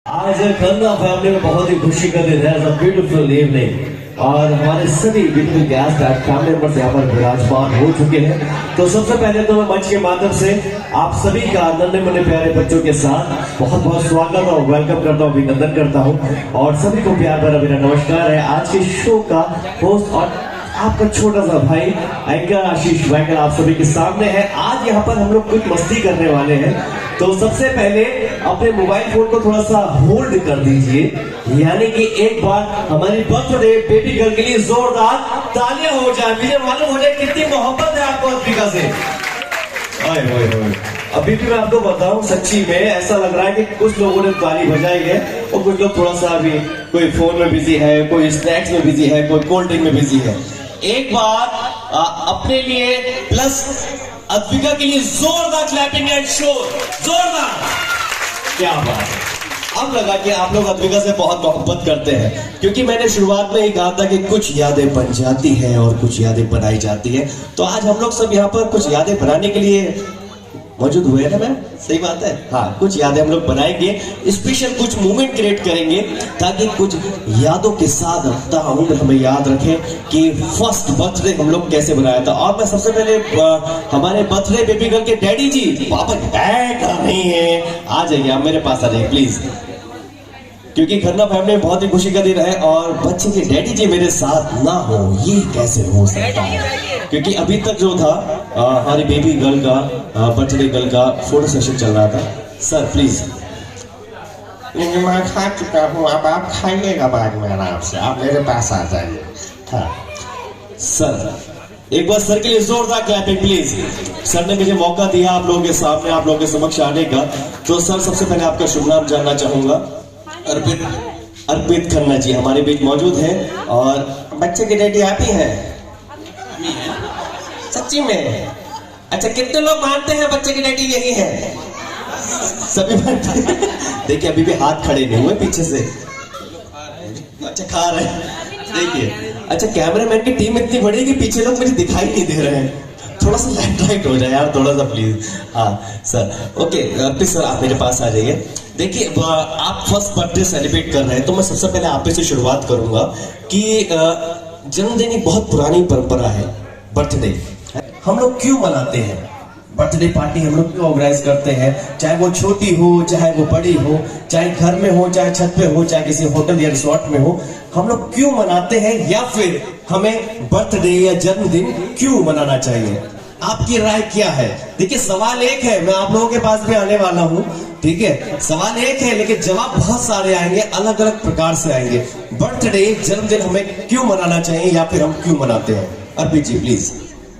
आज खन्ना फैमिली में बहुत ही खुशी का दिन है, ब्यूटीफुल इवनिंग और हमारे सभी beautiful guest and family members यहाँ पर विराजमान हो चुके हैं। तो सबसे पहले तो मैं मंच के माध्यम से आप सभी का नन्हे मुन्ने प्यारे बच्चों के साथ बहुत बहुत स्वागत और वेलकम करता हूँ, अभिनंदन करता हूँ और सभी को प्यार भरा मेरा नमस्कार है। आज के शो का होस्ट और आपका छोटा सा भाई एंकर आशीष वैंकर आप सभी के सामने है। आज यहाँ पर हम लोग कुछ मस्ती करने वाले हैं, तो सबसे पहले अपने मोबाइल फोन को थोड़ा सा होल्ड कर दीजिए, यानी कि एक बार हमारी बर्थडे बेबी गर्ल के लिए जोरदार तालियां हो जाए। मुझे मालूम हो जाए कितनी मोहब्बत है आपको अफ्रीका से। अभी भी मैं आपको बताऊं, सच्ची में ऐसा लग रहा है कि कुछ लोगों ने ताली बजाई है और कुछ लोग थोड़ा सा अभी कोई फोन में बिजी है, कोई स्नैक्स में बिजी है, कोई कोल्ड ड्रिंक में बिजी है। एक बार अपने लिए प्लस अफ्रीका के लिए जोरदार क्लैपिंग एंड शोर, जोरदार। क्या बात है, अब लगा कि आप लोग अफ्रीका से बहुत मोहब्बत करते हैं, क्योंकि मैंने शुरुआत में ही कहा था कि कुछ यादें बन जाती हैं और कुछ यादें बनाई जाती हैं। तो आज हम लोग सब यहाँ पर कुछ यादें बनाने के लिए मौजूद हुए हैं ना मैम, सही बात है। हाँ, कुछ यादें हम लोग बनाएंगे, स्पेशल कुछ मोमेंट क्रिएट करेंगे ताकि कुछ यादों के साथ रखता हूँ हमें याद रखें कि फर्स्ट बर्थडे हम लोग कैसे बनाया था। और मैं सबसे पहले हमारे बर्थडे बेबी गर्ल के डैडी जी, पापा नहीं है, आ जाइए, आप मेरे पास आ जाइए प्लीज, क्योंकि खन्ना फैमिली में बहुत ही खुशी का दिन है और बच्चे के डैडी जी मेरे साथ ना हो ये कैसे हो सकता है। क्योंकि अभी तक जो था हमारी बेबी गर्ल का बर्थडे गर्ल का फोटो सेशन चल रहा था। Sir please. मैं खा चुका हूँ, अब आप खाइएगा बाद में आराम से, आप मेरे पास आ जाइए। हाँ सर, एक बार सर के लिए जोरदार क्लैपिंग प्लीज। सर ने मुझे मौका दिया आप लोगों के सामने, आप लोगों के समक्ष आने का। तो सर, सबसे पहले आपका शुभ नाम जानना चाहूंगा। अर्पित खन्ना जी हमारे बीच मौजूद हैं और बच्चे के डैडी आप ही हैं? सच्ची में? अच्छा, कितने लोग मानते हैं बच्चे के डैडी यही है? सभी मानते हैं? देखिए अभी भी हाथ खड़े नहीं हुए पीछे से। अच्छा, खा रहे हैं, देखिए। अच्छा, कैमरामैन की टीम इतनी बड़ी कि पीछे लोग मुझे दिखाई नहीं दे रहे हैं। थोड़ा सा लाइट हो जाए यार, थोड़ा सा प्लीज। हाँ सर, ओके प्लीज सर आप मेरे पास आ जाइए। देखिए, आप फर्स्ट बर्थडे सेलिब्रेट कर रहे हैं, तो मैं सबसे पहले आप से शुरुआत करूंगा कि जन्मदिन एक बहुत पुरानी परंपरा है। बर्थडे हम लोग क्यों मनाते हैं? बर्थडे पार्टी हम लोग क्यों ऑर्गेनाइज करते हैं? चाहे वो छोटी हो, चाहे वो बड़ी हो, चाहे घर में हो, चाहे छत पे हो, चाहे किसी होटल या रिसोर्ट में हो, हम लोग क्यों मनाते हैं? या फिर हमें बर्थडे या जन्मदिन क्यों मनाना चाहिए? आपकी राय क्या है? देखिए, सवाल एक है, मैं आप लोगों के पास भी आने वाला हूँ, ठीक है? सवाल एक है लेकिन जवाब बहुत सारे आएंगे, अलग अलग प्रकार से आएंगे। बर्थडे जन्मदिन हमें क्यों मनाना चाहिए या फिर हम क्यों मनाते हैं? अर्पित जी प्लीज।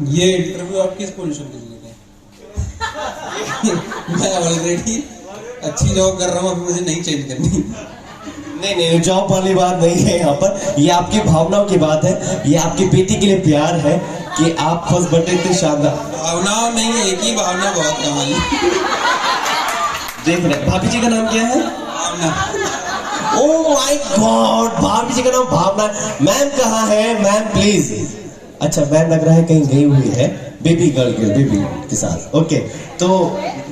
ये इंटरव्यू आप किस पोजीशन के लिए मैं ऑलरेडी अच्छी जॉब कर रहा हूँ, अभी मुझे नहीं चेंज करनी। नहीं, जॉब वाली बात नहीं है यहाँ पर, ये आपकी भावनाओं की बात है, ये आपकी बेटी के लिए प्यार है कि आप फर्स्ट बर्थडे इतने शानदार। भावनाओं नहीं है, एक ही भावना बहुत कमाई। देख रहे, भाभी जी का नाम क्या है? भावना। ओह माय गॉड, भाभी जी का नाम भावना। मैम कहाँ है? Ma'am please. अच्छा, मैम लग रहा है कहीं गई हुई है बेबी गर्ल के साथ। ओके, तो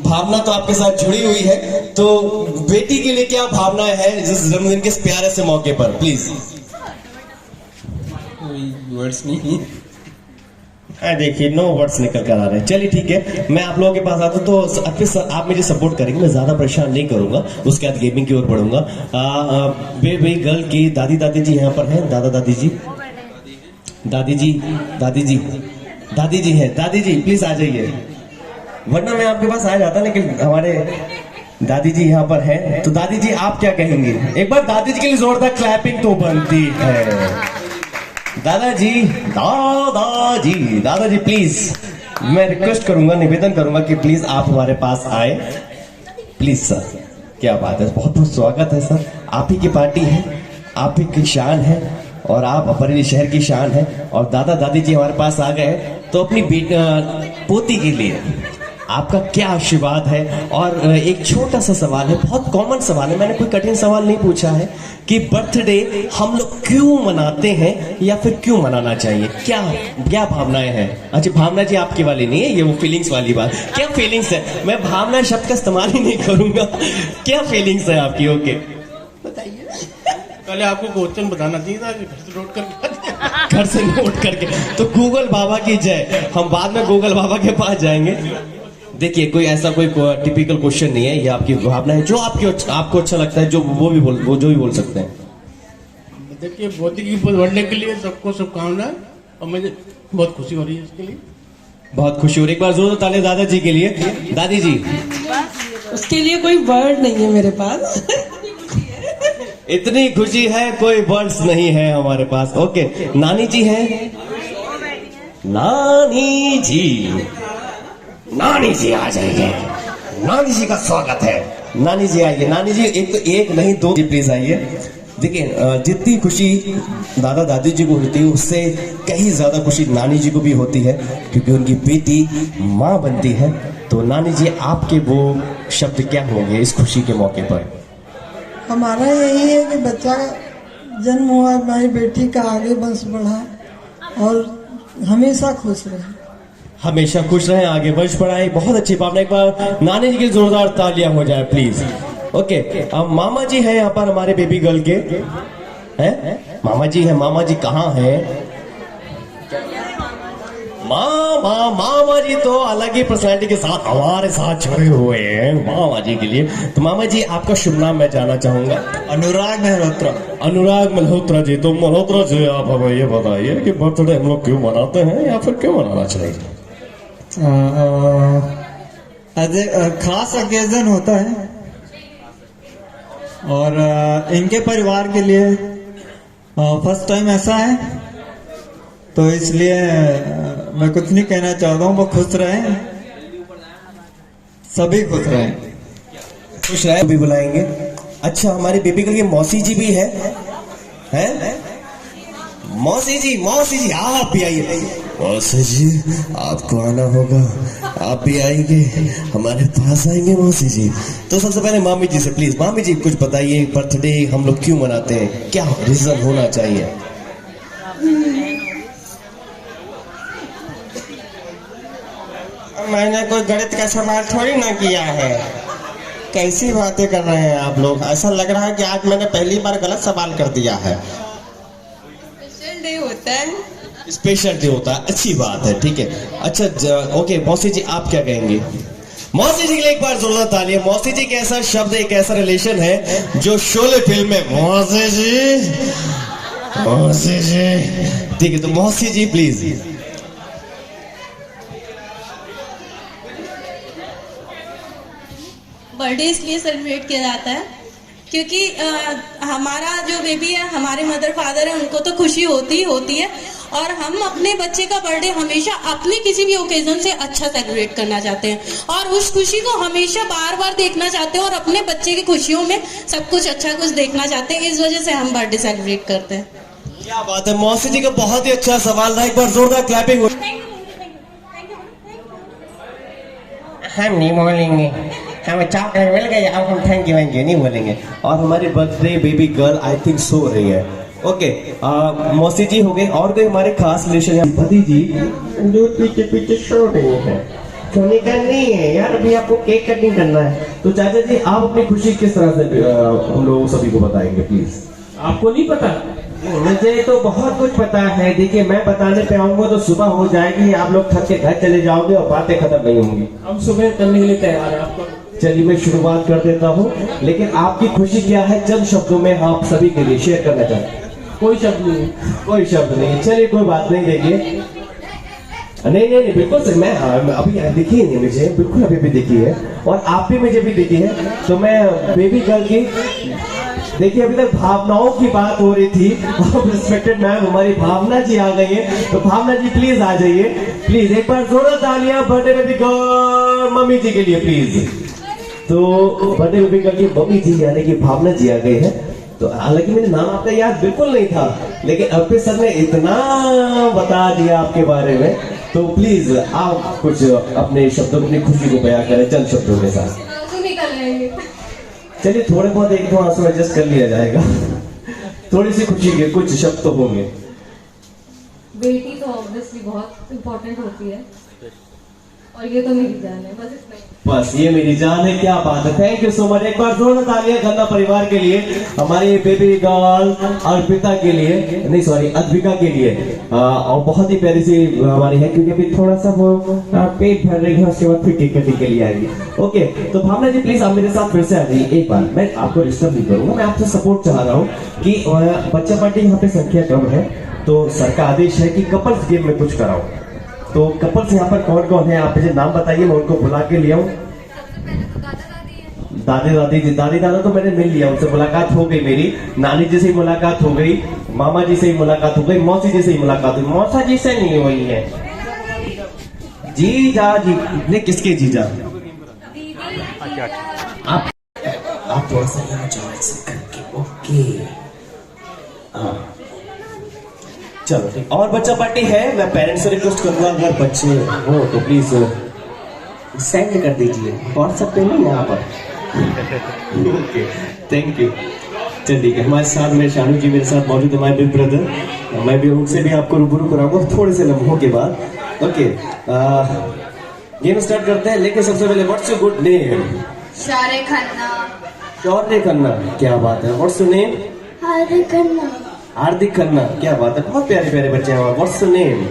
भावना तो आपके साथ जुड़ी हुई है, तो बेटी के लिए क्या भावना है जिस जन्मदिन के प्यारे से मौके पर? प्लीज। कोई वर्ड्स नहीं। देखिए, नो वर्ड्स निकल कर आ रहे हैं। चलिए ठीक है, मैं आप लोगों के पास आता हूँ, तो आप मुझे सपोर्ट करेंगे, मैं ज्यादा परेशान नहीं करूंगा, उसके बाद गेमिंग की ओर बढ़ूंगा। बेबी गर्ल की दादी जी यहाँ पर हैं, दादी जी हैं। दादी जी प्लीज आ जाइए, वरना मैं आपके पास आ जाता, लेकिन हमारे दादी जी यहाँ पर हैं। तो दादी जी आप क्या कहेंगे? एक बार दादी जी के लिए जोरदार क्लैपिंग तो बनती है। दादाजी प्लीज, मैं रिक्वेस्ट करूंगा, निवेदन करूंगा कि प्लीज आप हमारे पास आए प्लीज। सर क्या बात है, बहुत बहुत स्वागत है सर। आप ही की पार्टी है, आप ही की शान है और आप अपने शहर की शान है। और दादी जी हमारे पास आ गए, तो अपनी पोती के लिए आपका क्या आशीर्वाद है? और एक छोटा सा सवाल है, बहुत कॉमन सवाल है, मैंने कोई कठिन सवाल नहीं पूछा है कि बर्थडे हम लोग क्यों मनाते हैं या फिर क्यों मनाना चाहिए? क्या भावनाएं हैं? अच्छा, भावना जी आपकी वाली नहीं है, ये वो फीलिंग्स वाली बात। क्या फीलिंग्स है? मैं भावना शब्द का इस्तेमाल ही नहीं करूंगा। क्या फीलिंग्स है आपकी? ओके, पहले आपको क्वेश्चन बताना चाहिए था, घर से नोट करके घर से नोट करके। तो गूगल बाबा की जय, हम बाद में गूगल बाबा के पास जाएंगे। देखिए कोई ऐसा कोई टिपिकल क्वेश्चन नहीं है, ये आपकी भावना है, जो आपको अच्छा लगता है, जो वो जो भी बोल सकते हैं। देखिए मोदी की बढ़ने के लिए सबको शुभकामनाएं, और मुझे बहुत खुशी हो रही है इसके लिए। बहुत खुशी हो रही है। एक बार जोर ताली दादाजी के लिए। दादी जी, उसके लिए कोई वर्ड नहीं है मेरे पास। इतनी खुशी है, कोई वर्ड्स नहीं है हमारे पास। ओके, नानी जी हैं? नानी जी, नानी जी आ जाइए, नानी जी का स्वागत है। नानी जी आइए, नानी जी एक नहीं दो जी प्लीज आइए। देखिए जितनी खुशी दादा दादी जी को होती है, उससे कहीं ज्यादा खुशी नानी जी को भी होती है, क्योंकि उनकी बेटी माँ बनती है। तो नानी जी, आपके वो शब्द क्या होंगे इस खुशी के मौके पर? हमारा यही है कि बच्चा जन्म हुआ, हमारी बेटी का आगे वंश बढ़ा और हमेशा खुश रहे। हमेशा खुश रहें, आगे वंश बढ़ाएं। बहुत अच्छी बात है। एक बार नानी जी की जोरदार तालियां हो जाए प्लीज। ओके, अब मामा जी हैं यहाँ पर हमारे बेबी गर्ल के, हैं? मामा जी हैं। मामा जी कहाँ हैं? मामा जी तो अलग ही पर्सनैलिटी के साथ हमारे साथ जुड़े हुए हैं मामा जी के लिए। तो मामा जी, आपका शुभ नाम मैं जानना चाहूंगा। अनुराग मल्होत्रा। अनुराग मल्होत्रा जी। तो मल्होत्रा जी, आप हमें ये बताइए कि बर्थडे हम लोग क्यों मनाते हैं, या फिर क्यों मनाना चाहिए? खास ओकेजन होता है, और इनके परिवार के लिए फर्स्ट टाइम ऐसा है, तो इसलिए मैं कुछ नहीं कहना चाहता हूँ। वो खुश रहें, सभी खुश रहें। खुश रहे भी बुलाएंगे। अच्छा, हमारी बेबी गर्ल की मौसी जी भी है, हैं? मौसी जी आप भी आइए। मौसी जी, आपको आना होगा, आप भी आएंगे, हमारे पास आएंगे मौसी जी। तो सबसे पहले मामी जी से प्लीज, मामी जी कुछ बताइए, बर्थडे हम लोग क्यों मनाते हैं, क्या रीजन होना चाहिए? मैंने कोई गणित का सवाल थोड़ी ना किया है। कैसी बातें कर रहे हैं आप लोग? ऐसा लग रहा है कि आज मैंने पहली बार गलत सवाल कर दिया है। स्पेशल डे होता है। स्पेशल डे होता है, अच्छी बात है, ठीक है। अच्छा ओके, मौसी जी आप क्या कहेंगे? मौसी जी के लिए एक बार जोरदार तालियां। मौसी जी का ऐसा शब्द, एक ऐसा रिलेशन है जो शोले फिल्म में मौसी जी, ठीक है। तो मौसी जी प्लीज। बर्थडे इसलिए सेलिब्रेट किया जाता है क्योंकि हमारा जो बेबी है, हमारे मदर फादर है, उनको तो खुशी होती ही होती है, और हम अपने बच्चे का बर्थडे हमेशा अपने किसी भी ओकेजन से अच्छा सेलिब्रेट करना चाहते हैं, और उस खुशी को हमेशा बार बार देखना चाहते हैं, और अपने बच्चे की खुशियों में सब कुछ अच्छा कुछ देखना चाहते हैं। इस वजह से हम बर्थडे सेलिब्रेट करते हैं। क्या बात है, मौसी जी का बहुत ही अच्छा सवाल था। एक बार जोरदार क्लैपिंग हो। हम नहीं बोलेंगे, हमें चॉकलेट मिल गई, अब हम थैंक यू नहीं बोलेंगे। और हमारी birthday baby girl I think so रही है। ओके, मौसी जी हो गए, और कोई हमारे खास रिलेशन है? पति जी जो पीछे पीछे सो रही है, सोने का नहीं है यार, अभी आपको केक कटिंग करना है। तो चाचा जी, आप अपनी खुशी किस तरह से हम लोग सभी को बताएंगे प्लीज? आपको नहीं पता? मुझे तो बहुत कुछ पता है। देखिए, मैं बताने पे आऊंगा तो सुबह हो जाएगी, आप लोग थक के घर चले जाओगे और बातें खत्म नहीं होंगी। हम सुबह करने के लिए तैयार है आपको। चलिए मैं शुरुआत कर देता हूँ, लेकिन आपकी खुशी क्या है चंद शब्दों में आप सभी के लिए शेयर करना चाहते हैं? कोई शब्द नहीं, कोई शब्द नहीं। चलिए कोई बात नहीं। देखिए, नहीं बिल्कुल सही। मैं अभी दिखी नहीं मुझे, बिल्कुल अभी भी दिखी है, और आप भी मुझे भी दिखी है। तो मैं बेबी गर्ल की, देखिए अभी तक भावनाओं की बात हो रही थी, अब रिस्पेक्टेड मैम हमारी भावना जी आ गई है। तो भावना जी प्लीज आ जाइए, प्लीज एक बार जोरदार तालियां बर्थडे बेबी गर्ल मम्मी जी के लिए प्लीज। तो बर्थडे बेबी गर्ल की मम्मी जी यानी कि भावना जी आ गई है। तो हालांकि मेरे नाम आपका याद बिल्कुल नहीं था, लेकिन अर्पित सर ने इतना बता दिया आपके बारे में, तो प्लीज आप कुछ अपने शब्दों में अपनी खुशी को बयां करें चंद शब्दों के साथ। चलिए थोड़े बहुत एक दो आंसू एडजस्ट कर लिया जाएगा। थोड़ी सी खुशी के कुछ शब्द तो होंगे। बेटी तो ऑब्वियसली बहुत इम्पोर्टेंट होती है, और ये तो मेरी जान है, बस इतना ही। बस ये मेरी जान है, क्या बात है। Thank you so much. एक बार जोरदार तालियां खन्ना परिवार के लिए, हमारी बेबी गर्ल अर्पिता के लिए, नहीं सॉरी अद्विका के लिए। और बहुत ही प्यारी सी हमारी है, क्योंकि अभी थोड़ा सा वो पेट भर रही है, उसके बाद फिर केक कटिंग के लिए आएगी। ओके, तो भावना जी प्लीज आप मेरे साथ फिर से आ जाइए एक बार। मैं आपको डिस्टर्ब नहीं करूंगा, मैं आपसे सपोर्ट चाह रहा हूँ कि बच्चा पार्टी यहाँ पे संख्या कम है, तो सर का आदेश है कि कपल्स गेम में कुछ कराओ। तो कपल्स यहाँ पर कौन कौन है, आप मुझे नाम बताइए, मैं उनको बुला के ले आऊं। दादी दादी जी, दादी दादा तो मैंने मिल लिया, उनसे मुलाकात हो गई मेरी। नानी जी से ही मुलाकात हो गई, मामा जी से ही मुलाकात हो गई, मौसी जी से ही मुलाकात हुई, मौसा जी से नहीं हुई है। जीजा जी ने किसके जीजा? आप थोड़ा सा यहाँ जाओ ऐसे करके। ओके हाँ चलो ठीक। और बच्चा पार्टी है, मैं पेरेंट्स से रिक्वेस्ट करूंगा अगर बच्चे हो तो प्लीज सेंड कर दीजिए व्हाट्सएप पे, नहीं यहाँ पर। Okay thank you. चलिए ठीक है, हमारे साथ में शानू जी मेरे साथ मौजूद है, माय बिग ब्रदर। मैं भी उनसे भी आपको रूबरू कराऊंगा थोड़े से लम्हों के बाद। ओके गेम स्टार्ट करते हैं, लेकिन सबसे पहले what's your good name? Shaurya Khanna. Shaurya Khanna, क्या बात है। What's your name? Hardik Khanna. Hardik Khanna, क्या बात है, बहुत प्यारे प्यारे बच्चे हैं। What's your name?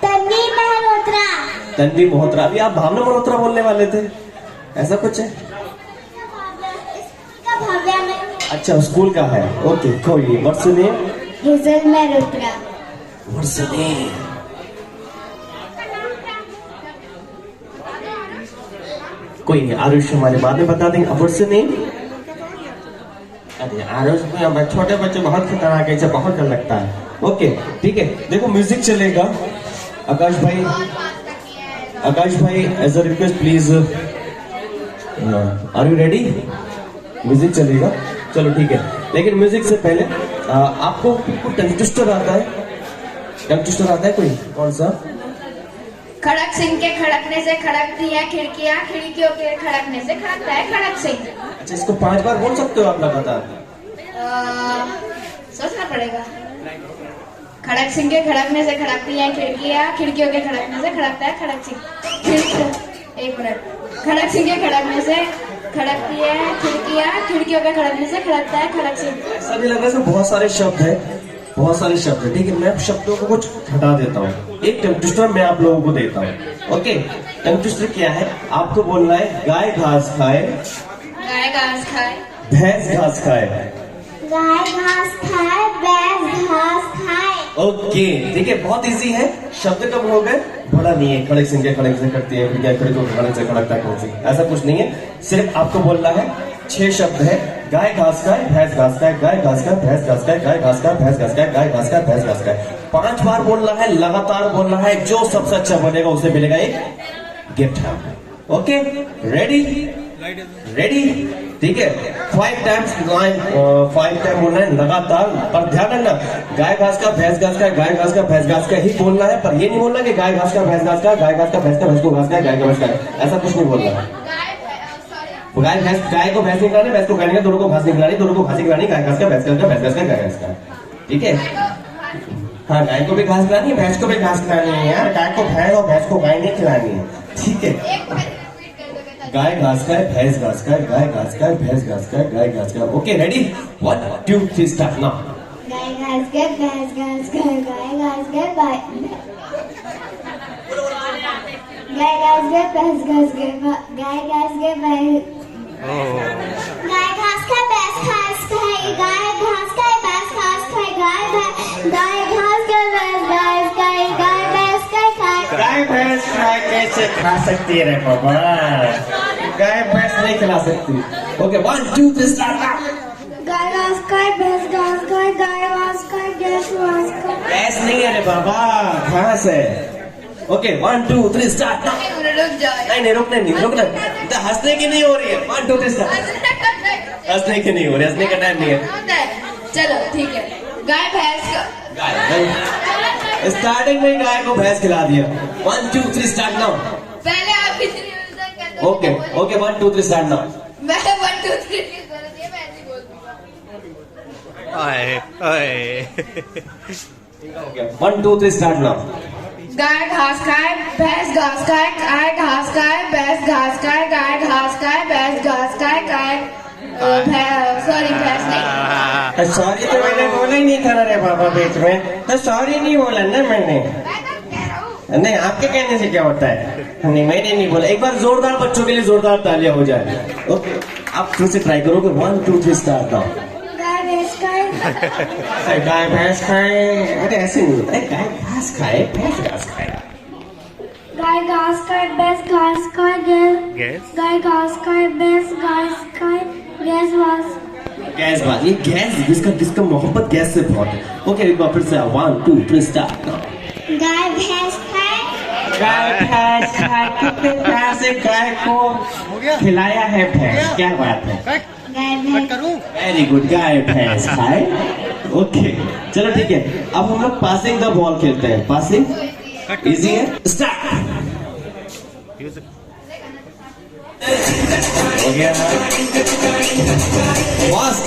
Tanvi Malhotra. Tanvi Malhotra. अभी आप भावना मल्होत्रा बोलने वाले थे, ऐसा कुछ है? भव्या में। अच्छा स्कूल का है, ओके कोई नहीं। What's your name? Hazel Malhotra. What's your name? कोई नहीं, आरुष हमारे बाद में बता देंगे। What's your name? अरे आरुष भाई, छोटे बच्चे बहुत खतरनाक है, इसे बहुत डर लगता है। ओके ठीक है, देखो म्यूजिक चलेगा। आकाश भाई as a request please, are you ready? Music चलेगा, चलो ठीक है। लेकिन म्यूजिक से पहले आपको टंग ट्विस्टर आता है? टंग ट्विस्टर आता है कोई? कौन सा? खड़क सिंह के खड़कने से खड़कती है खिड़कियां, खिड़कियों के खड़कने से खड़कता है खड़क सिंह। अच्छा, इसको 5 बार बोल सकते हो आप लगातार? सोचना पड़ेगा। खड़क सिंह के खड़कने से खड़कती है खिड़कियां, खिड़कियों के खड़कने से खड़कता है खड़क सिंह। एक मिनट। खड़क सिंह के खड़कने से खड़कती है खिड़कियां, खिड़कियों के खड़कने से खड़कता है खड़क सिंह। ऐसा नहीं लग रहा है, इसमें बहुत सारे शब्द है, बहुत सारे शब्द है। ठीक है, मैं शब्दों को कुछ हटा देता हूँ, एक टंग ट्विस्टर मैं आप लोगों को देता हूँ। ओके, टंग ट्विस्टर क्या है? आपको बोलना है गाय घास खाए, गाय घास खाए, भैंस घास खाए, गाय घास खाए, भैंस घास खाए। ओके ठीक है, बहुत इजी है। शब्द कम हो गए, बड़ा नहीं है। खड़क सिंह के खड़क से करती है, खड़क को खड़क से खड़कता है, ऐसा कुछ नहीं है। सिर्फ आपको बोलना है 6 शब्द है। गाय घास खाए, भैंस घास खाए, गाय घास खाए, भैंस घास खाए, गाय घास खाए, भैंस घास खाए, गाय घास खाए, भैंस घास खाए। 5 बार बोलना है, लगातार बोलना है। जो सबसे अच्छा बनेगा उसे मिलेगा एक गिफ्ट। Okay ready? रेडी ठीक है। 5 टाइम्स 5 टाइम बोलना है लगातार, पर ध्यान रखना गाय घास का, भैंस घास का, गाय घास का, भैंस घास का ही बोलना है। पर ये नहीं बोलना कि गाय घास का, भैंस घास का, गाय घास का, भैंस का, भैंस को घास का, गाय का भैंस का, ऐसा कुछ नहीं बोलना है। गाय भैंस, गाय को भैंस निकलानी, भैंस को गाय निकलानी, दोनों को घास निकलानी, दोनों को घास निकलानी, गाय घास का, भैंस का, भैंस घास का, गाय घास का। ठीक है, हाँ गाय को भी घास खिलानी है, भैंस को भी घास खिलानी है यार। गाय को भैंस और भैंस को गाय नहीं खिलानी है। ठीक है, गाय घास का है, भैंस घास का है, गाय घास का है, भैंस घास का है, गाय घास का है। Okay ready? 1 2 3 start now. गाय घास के, भैंस घास के, गाय घास के, गाय घास के, भैंस घास के, गाय घास के, गाय घास का, भैंस घास खाए, गाय घास का, भैंस घास खाए, गाय घास का, भैंस घास खाए, गाय भैंस का खाए। गाय भैंस खाए कैसे खा सकती है रे बाबा? गाय भैंस नहीं खिला सकती। Okay 1 2 3 start now. गाय घास खाए, भैंस घास खाए, गाय घास खाए, भैंस घास खाए। भैंस नहीं है रे बाबा, घास है। Okay 1 2 3 start now. रुक जाओ। नहीं रुकने नहीं, रुकना। तो हंसने की नहीं हो रही है। 1 2 3 स्टार्ट। हंसने की नहीं हो रही, हंसने का टाइम नहीं है। चलो ठीक है। गाय भैंस का, गाय स्टार्टिंग में गाय को भैंस खिला दिया। 1 2 3 स्टार्ट नाउ। पहले आप इतनी ओके ओके 1 2 3 स्टार्ट नाउ। मैं 1 2 3 बोलती है, मैं ऐसे बोलती हूँ। Okay 1 2 3 start now. गाय घास खाए भैंस घास खाए गाय घास खाए भैंस घास खाए गाय घास खाए भैंस घास खाए गाय सॉरी भैंस नहीं सॉरी तो मैंने बोला ही नहीं था रे बाबा बीच में, तो सॉरी नहीं बोला ना मैंने। नहीं, आपके कहने से क्या होता है? नहीं, मैंने नहीं बोला। एक बार जोरदार बच्चों के लिए जोरदार तालियां हो जाए। ओके, आप फिर से ट्राई करोगे। 1 2 3 स्टार्ट नाउ। गाय भैंस खाए गाय भैंस खाए, अरे ऐसे नहीं होता है। गाय घास खाए भैंस घास खाए। गाय घास खाए भैंस घास खाए गाय घास खाए भैंस घास खाए गैस बात, ये गैस जिसका मोहब्बत गैस से बहुत है। ओके, एक बार फिर से 1 2 3 स्टार्ट नाउ। गाय भैंस खाए गाय भैंस खाए, कितने प्यार से गाय को खिलाया है भैंस, क्या बात है। गाय भैंस वेरी गुड, गाय भैंस खाए। ओके, चलो ठीक है। अब हम लोग पासिंग द बॉल खेलते हैं। पासिंग इजी है। स्टार्ट हो गया। फास्ट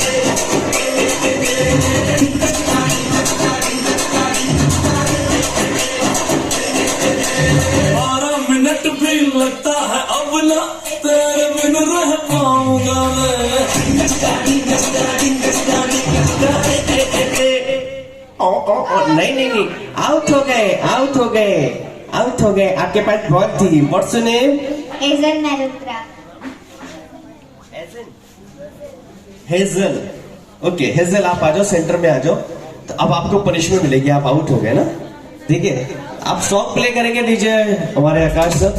मिनट भी लगता है अब ना तेरे बिन रह पाऊंगा मैं। नहीं, आउट हो गए, आउट हो गए, आउट हो गए। आपके पास बॉल थी। What's your name? Hazel Mehrotra hazel. Okay hazel, आप आ जाओ, सेंटर में आ जाओ। तो अब आपको पनिशमेंट मिलेगी, आप आउट हो गए ना। ठीक है, आप सॉन्ग प्ले करेंगे। डीजे हमारे आकाश सर,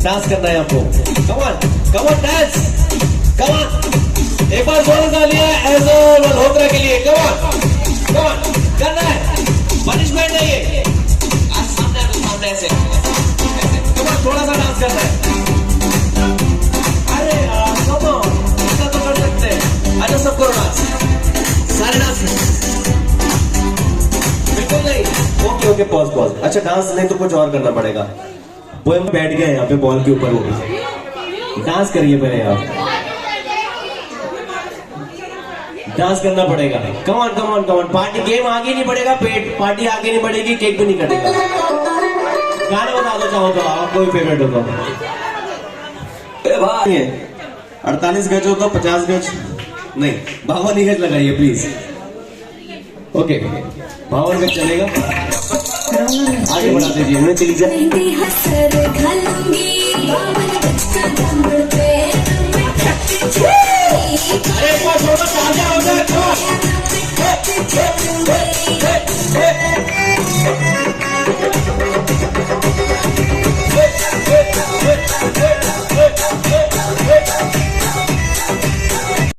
डांस करना है आपको। Come on dance, come on. एक बार जोर डालिए हेजल मल्होत्रा के लिए। कम ऑन करना है, पनिशमेंट नहीं है। आज सामने ऐसे कम ऑन, थोड़ा सा डांस करना है। अरे यार कम ऑन, ऐसा तो कर सकते हैं। अच्छा सब करो डांस, सारे डांस। बिल्कुल नहीं। Okay, pause. अच्छा डांस नहीं तो कुछ और करना पड़ेगा। पोएम बैठ गया यहाँ पे बॉल के ऊपर, वो डांस करिए पहले। आप डांस करना पड़ेगा। Come on. पार्टी गेम आगे नहीं बढ़ेगा, पार्टी आगे नहीं बढ़ेगी, केक भी नहीं कटेगा। गाना बता दो चाहो तो, आप कोई फेवरेट हो तो। 48 गज हो तो 50 गज नहीं, 52 गज लगाइए प्लीज। ओके 52 गज चलेगा। आगे बढ़ा दीजिए, मैं चली जाए। अरे एक बार थोड़ा ताजा हो जाए।